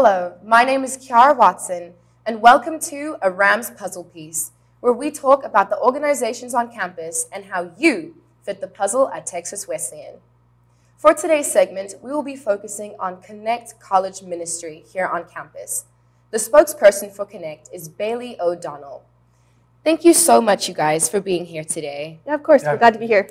Hello, my name is Kiara Watson, and welcome to A Ram's Puzzle Piece, where we talk about the organizations on campus and how you fit the puzzle at Texas Wesleyan. For today's segment, we will be focusing on Connect College Ministry here on campus. The spokesperson for Connect is Bailey O'Donnell. Thank you so much, you guys, for being here today. Yeah, of course. We're glad to be here.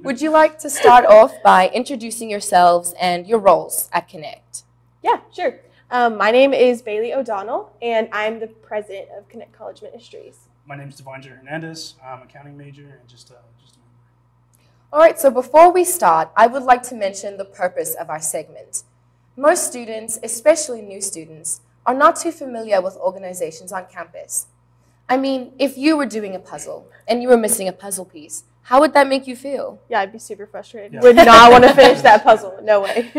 Would you like to start off by introducing yourselves and your roles at Connect? Yeah, sure. My name is Bailey O'Donnell, and I'm the president of Connect College Ministries. My name is Divandre Hernandez. I'm an accounting major and just a member. All right, so before we start, I would like to mention the purpose of our segment. Most students, especially new students, are not too familiar with organizations on campus. I mean, if you were doing a puzzle and you were missing a puzzle piece, how would that make you feel? Yeah, I'd be super frustrated. Yeah. Would not want to finish that puzzle. No way.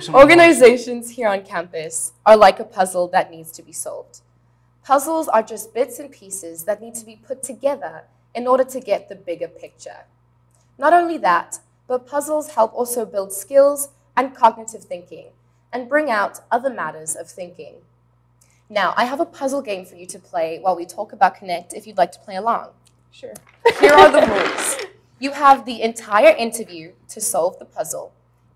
Organizations here on campus are like a puzzle that needs to be solved. Puzzles are just bits and pieces that need to be put together in order to get the bigger picture. Not only that, but puzzles help also build skills and cognitive thinking and bring out other matters of thinking. Now, I have a puzzle game for you to play while we talk about Connect if you'd like to play along. Sure. Here are the rules. You have the entire interview to solve the puzzle.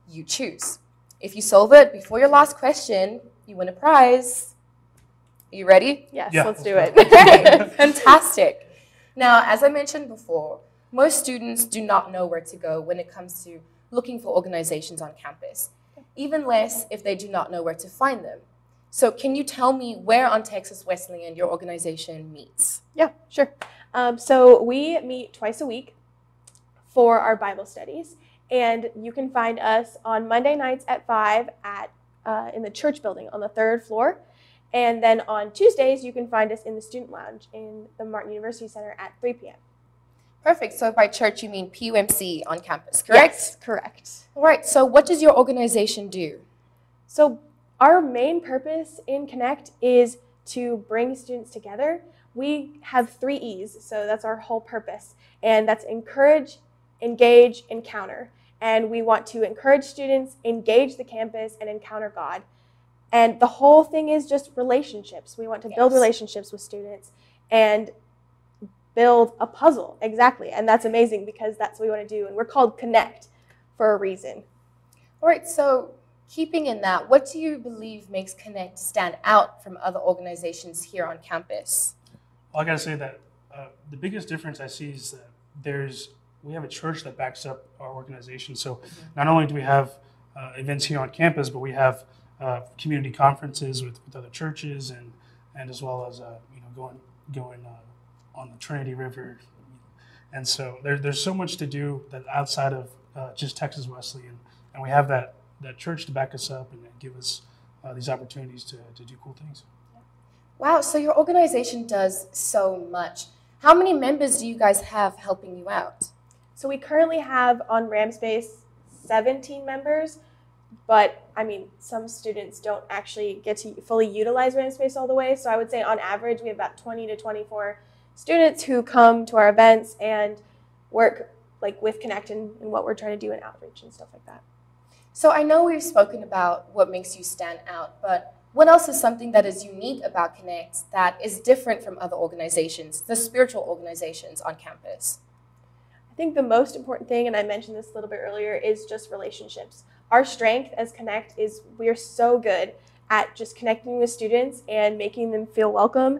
You choose. If you solve it before your last question, you win a prize. Are you ready? Yes, Yeah. let's do it. Okay, fantastic. Now, as I mentioned before, most students do not know where to go when it comes to looking for organizations on campus, even less if they do not know where to find them. So can you tell me where on Texas Wesleyan your organization meets? Yeah, sure. So we meet twice a week for our Bible studies, and you can find us on Monday nights at 5 in the church building on the 3rd floor, and then on Tuesdays you can find us in the student lounge in the Martin University Center at 3 p.m. Perfect. So by church you mean PUMC on campus, correct? Yes, correct. All right. So what does your organization do? So our main purpose in Connect is to bring students together. We have 3 E's, so that's our whole purpose, and that's encourage, engage, encounter. And we want to encourage students, engage the campus, and encounter God. And the whole thing is just relationships. We want to build relationships with students and build a puzzle, exactly. And that's amazing because that's what we want to do. And we're called Connect for a reason. All right, so keeping in that, what do you believe makes Connect stand out from other organizations here on campus? Well, I got to say that the biggest difference I see is that we have a church that backs up our organization. So not only do we have events here on campus, but we have community conferences with other churches and as well as going on the Trinity River. And so there's so much to do that outside of just Texas Wesleyan, and we have that church to back us up and give us these opportunities to do cool things. Wow, so your organization does so much. How many members do you guys have helping you out? So we currently have on Ramspace 17 members, but I mean, some students don't actually get to fully utilize Ramspace all the way. So I would say on average, we have about 20 to 24 students who come to our events and work like with Connect and what we're trying to do in outreach and stuff like that. So I know we've spoken about what makes you stand out, but what else is something that is unique about Connect that is different from other organizations, the spiritual organizations on campus? I think the most important thing, and I mentioned this a little bit earlier, is just relationships. Our strength as Connect is we're so good at just connecting with students and making them feel welcome.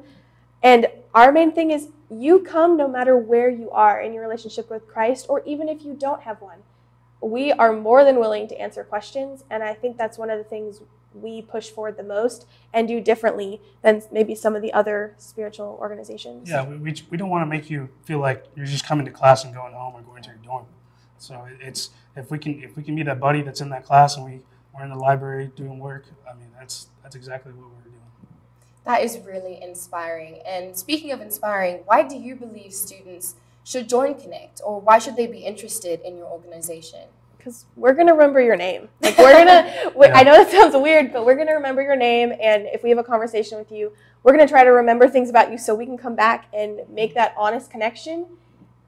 And our main thing is you come no matter where you are in your relationship with Christ, or even if you don't have one. We are more than willing to answer questions, and I think that's one of the things we push forward the most and do differently than maybe some of the other spiritual organizations. Yeah, we don't want to make you feel like you're just coming to class and going home or going to your dorm. So it's if we can be that buddy that's in that class and we're in the library doing work, I mean that's exactly what we're doing. That is really inspiring. And speaking of inspiring, why do you believe students should join Connect, or why should they be interested in your organization? Because we're going to remember your name. Like I know that sounds weird, but we're going to remember your name. And if we have a conversation with you, we're going to try to remember things about you so we can come back and make that honest connection.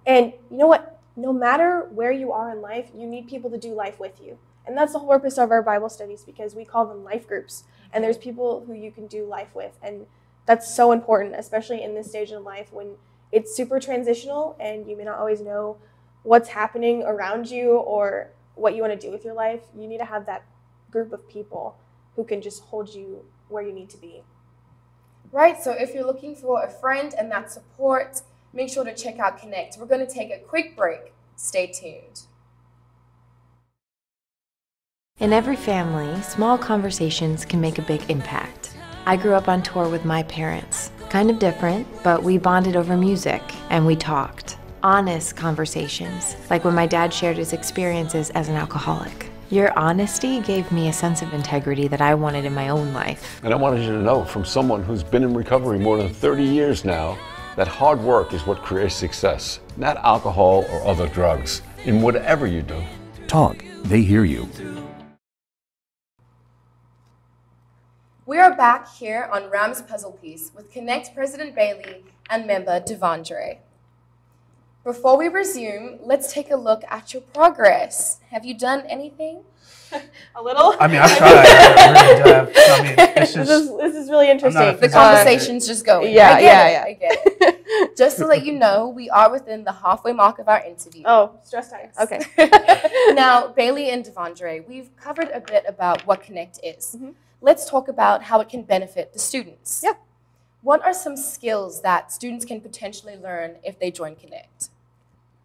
And you know what? No matter where you are in life, you need people to do life with you. And that's the whole purpose of our Bible studies, because we call them life groups. And there's people who you can do life with. And that's so important, especially in this stage in life when it's super transitional and you may not always know what's happening around you or what you want to do with your life. You need to have that group of people who can just hold you where you need to be. Right, so if you're looking for a friend and that support, make sure to check out Connect. We're going to take a quick break. Stay tuned. In every family, small conversations can make a big impact. I grew up on tour with my parents. Kind of different, but we bonded over music and we talked. Honest conversations, like when my dad shared his experiences as an alcoholic. Your honesty gave me a sense of integrity that I wanted in my own life. And I wanted you to know, from someone who's been in recovery more than 30 years now, that hard work is what creates success, not alcohol or other drugs, in whatever you do. Talk, they hear you. We are back here on Ram's Puzzle Piece with Connect President Bailey and member Divandre. Before we resume, let's take a look at your progress. Have you done anything? A little? I mean, I've tried. I really have. I mean, it's just, this is really interesting. The conversation's just going. Yeah, I get it. Just to let you know, we are within the halfway mark of our interview. Oh, stress times. Okay. Now, Bailey and Divandre, we've covered a bit about what Connect is. Mm-hmm. Let's talk about how it can benefit the students. Yeah. What are some skills that students can potentially learn if they join Connect?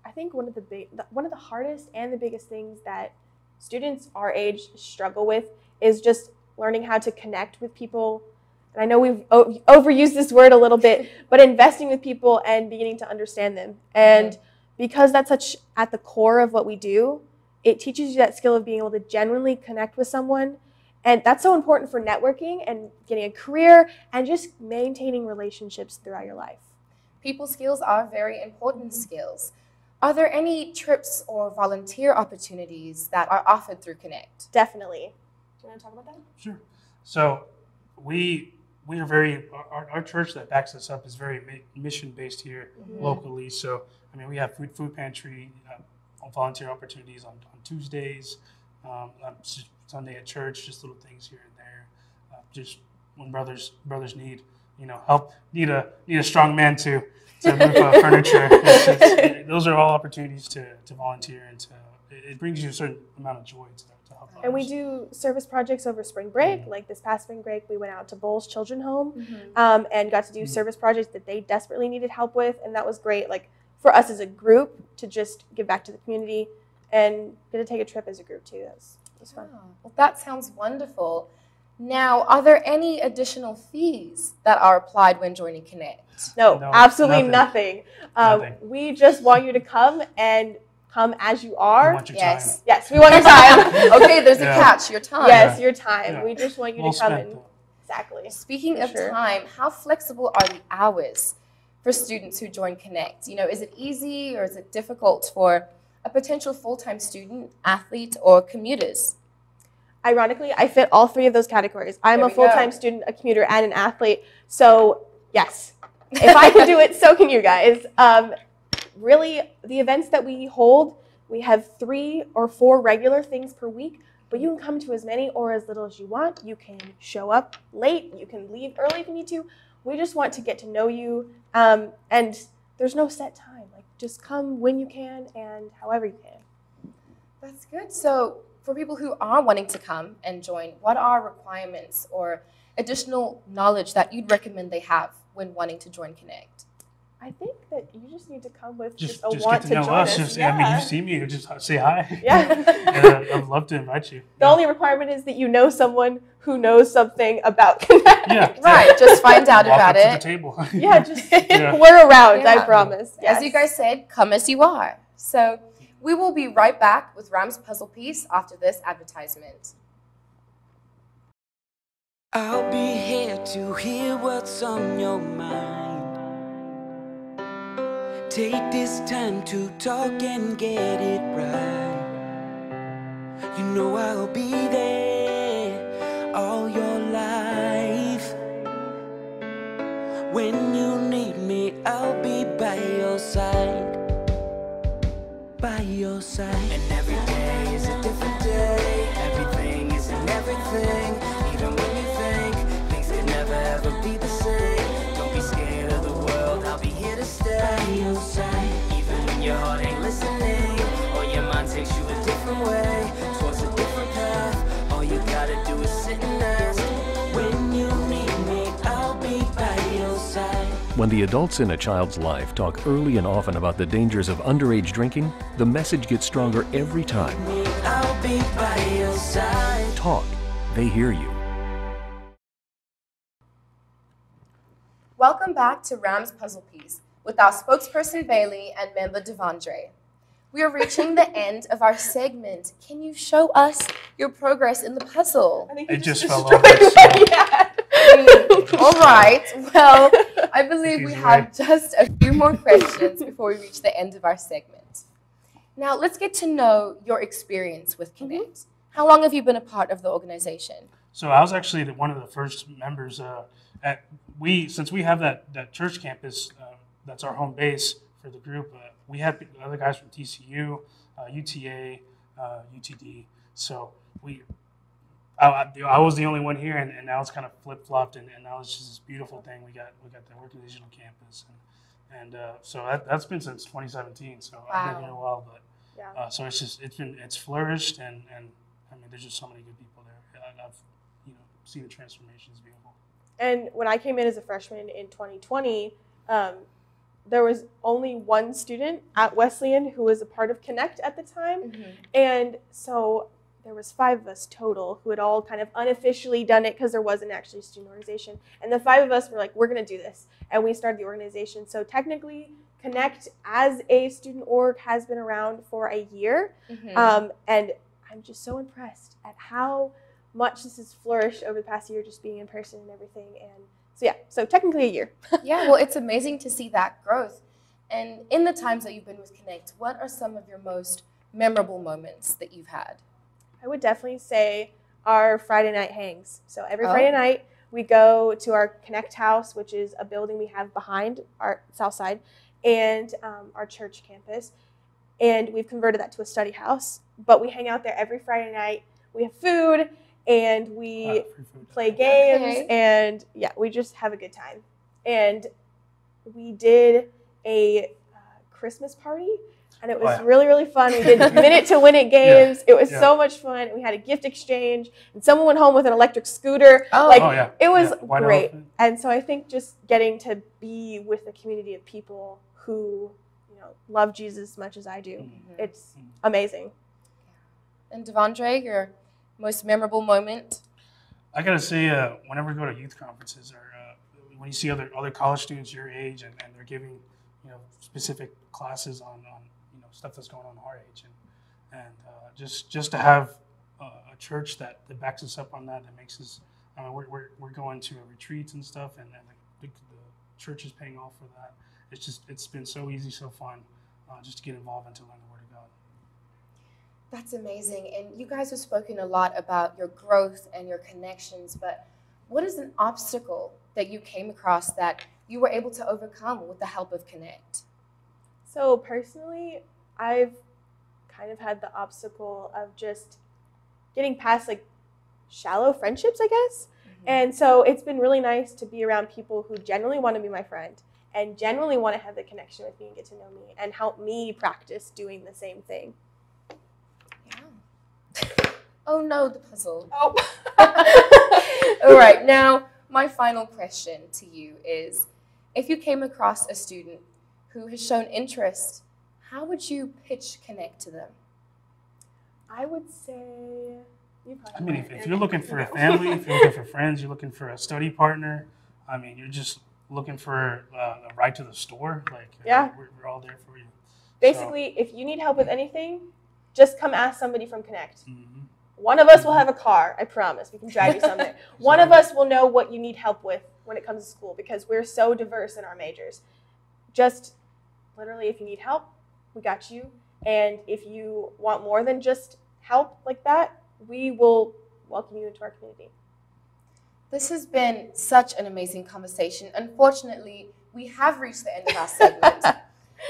I think one of the hardest and the biggest things that students our age struggle with is just learning how to connect with people. And I know we've overused this word a little bit, but investing with people and beginning to understand them. And because that's such at the core of what we do, it teaches you that skill of being able to genuinely connect with someone. And that's so important for networking and getting a career and just maintaining relationships throughout your life. People skills are very important skills. Are there any trips or volunteer opportunities that are offered through Connect? Definitely. Do you want to talk about that? Sure. So we are very, our church that backs us up is very mission-based here locally. So, I mean, we have food pantry, volunteer opportunities on Tuesdays, Sunday at church, just little things here and there. Just when brothers need, help, need a strong man to move furniture. Those are all opportunities to volunteer, and it brings you a certain amount of joy to help others. And we do service projects over spring break. Like this past spring break, we went out to Bowles Children's Home and got to do service projects that they desperately needed help with, and that was great. Like for us as a group to just give back to the community and get to take a trip as a group too. That was fun. Oh, well, that sounds wonderful. Now, are there any additional fees that are applied when joining Connect? No, absolutely nothing. Nothing. We just want you to come as you are. We want your Yes. time. Yes, we want your time. Okay, there's a catch, your time. Yes, your time. Yeah. We just want you Well to come spent, in. though. Exactly. Speaking For of sure. time, how flexible are the hours for students who join Connect? Is it easy or is it difficult for a potential full-time student, athlete, or commuters? Ironically, I fit all three of those categories. I'm There a we full-time go. student, a commuter, and an athlete. So, yes. If I can do it, so can you guys. Really, the events that we hold, we have 3 or 4 regular things per week, but you can come to as many or as little as you want. You can show up late. You can leave early if you need to. We just want to get to know you, and there's no set time. Like, just come when you can and however you can. That's good. So for people who are wanting to come and join, what are requirements or additional knowledge that you'd recommend they have when wanting to join Connect? I think that you just need to come with Just a get want to to know join us. us. I mean, you see me, you just say hi. Yeah. And I'd love to invite you. The only requirement is that you know someone who knows something about Connect. Yeah. Right, just find out Walk about up to the it. table. Yeah, just Yeah. we're around, Yeah. I promise. As you guys said, come as you are. So we will be right back with Ram's puzzle piece after this advertisement. I'll be here to hear what's on your mind. Take this time to talk and get it right. You know I'll be there all your life. When you need me, I'll be by your side. By your side. And every day is a different day. everything isn't everything. Even when you think things can never ever be the same. Don't be scared of the world, I'll be here to stay by your side. Even when your heart ain't listening, or your mind takes you a different way, towards a different path. All you gotta do is sit and ask. When you need me, I'll be by your side. When the adults in a child's life talk early and often about the dangers of underage drinking, the message gets stronger every time. I'll be by your side. Talk, they hear you. Welcome back to Ram's Puzzle Piece with our spokesperson Bailey and member Divandre. We are reaching the end of our segment. Can you show us your progress in the puzzle? I think It just fell destroyed off. what he had. All right. Well, I believe we Easy have way. just a few more questions before we reach the end of our segment. Now, let's get to know your experience with Connect. How long have you been a part of the organization? So I was actually one of the first members. Since we have that church campus, that's our home base for the group. We had other guys from TCU, UTA, UTD. So I was the only one here, and now it's kind of flip flopped, and now it's just this beautiful thing. We got the organizational campus, and so that's been since 2017. So I've been here a while, but Yeah. so it's flourished, and I mean there's just so many good people there. I've seen the transformation. It's beautiful. And when I came in as a freshman in 2020, there was only one student at Wesleyan who was a part of Connect at the time. And so there was 5 of us total who had all kind of unofficially done it because there wasn't actually a student organization. And the 5 of us were like, we're going to do this. And we started the organization. So technically, Connect as a student org has been around for a year. And I'm just so impressed at how much this has flourished over the past year, just being in person and everything. And so yeah, so technically a year. Yeah, well, it's amazing to see that growth. And in the times that you've been with Connect, what are some of your most memorable moments that you've had? I would definitely say our Friday night hangs. So every Friday night we go to our Connect house, which is a building we have behind our south side, and our church campus. And we've converted that to a study house. But we hang out there every Friday night. We have food, and we Free food. play games, Okay. and yeah, we just have a good time. And we did a Christmas party, and it was really, really fun. We did minute to win it games. It was so much fun. We had a gift exchange, and someone went home with an electric scooter. It was great. And so I think just getting to be with a community of people who love Jesus as much as I do, it's amazing. And Divandre, your most memorable moment? I gotta say, whenever we go to youth conferences or when you see other college students your age and they're giving specific classes on stuff that's going on our age, and just to have a church that backs us up on that makes us. We're going to retreats and stuff, and the church is paying off for that. It's been so easy, so fun, just to get involved and to learn the Word of God. That's amazing. And you guys have spoken a lot about your growth and your connections, but what is an obstacle that you came across that you were able to overcome with the help of Connect? So personally, I've kind of had the obstacle of just getting past shallow friendships, I guess. And so it's been really nice to be around people who genuinely want to be my friend and genuinely want to have the connection with me and get to know me and help me practice doing the same thing. Yeah. Oh no, the puzzle. Oh. All right, now my final question to you is, if you came across a student who has shown interest, how would you pitch Connect to them? I would say... I mean, if you're looking for a family, if you're looking for friends, you're looking for a study partner, I mean, you're just looking for a ride to the store, we're all there for you. Basically, if you need help with anything, just come ask somebody from Connect. One of us will have a car, I promise. We can drive you somewhere. One of us will know what you need help with when it comes to school because we're so diverse in our majors. Just literally, if you need help, we got you. And if you want more than just help like that, we will welcome you into our community. This has been such an amazing conversation. Unfortunately, we have reached the end of our segment.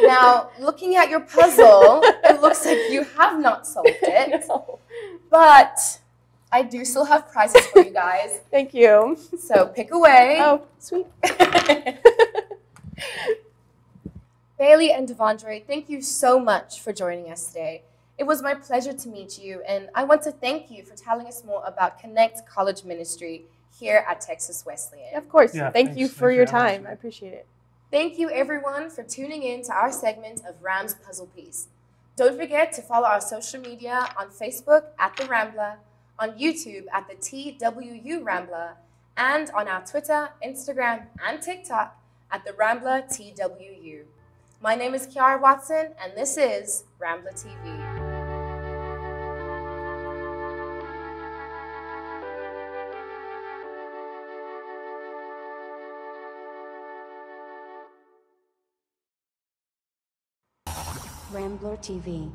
Now, looking at your puzzle, it looks like you have not solved it. No. But I do still have prizes for you guys, Thank you. so pick away. Oh, sweet. Bailey and Divandre, thank you so much for joining us today. It was my pleasure to meet you, and I want to thank you for telling us more about Connect College Ministry here at Texas Wesleyan. Of course. Yeah, Thank you thanks for your having us, time. man. I appreciate it. Thank you, everyone, for tuning in to our segment of Ram's Puzzle Piece. Don't forget to follow our social media on Facebook at The Rambler, on YouTube at the TWU Rambler, and on our Twitter, Instagram, and TikTok at The Rambler TWU. My name is Kiara Watson, and this is Rambler TV. Rambler TV.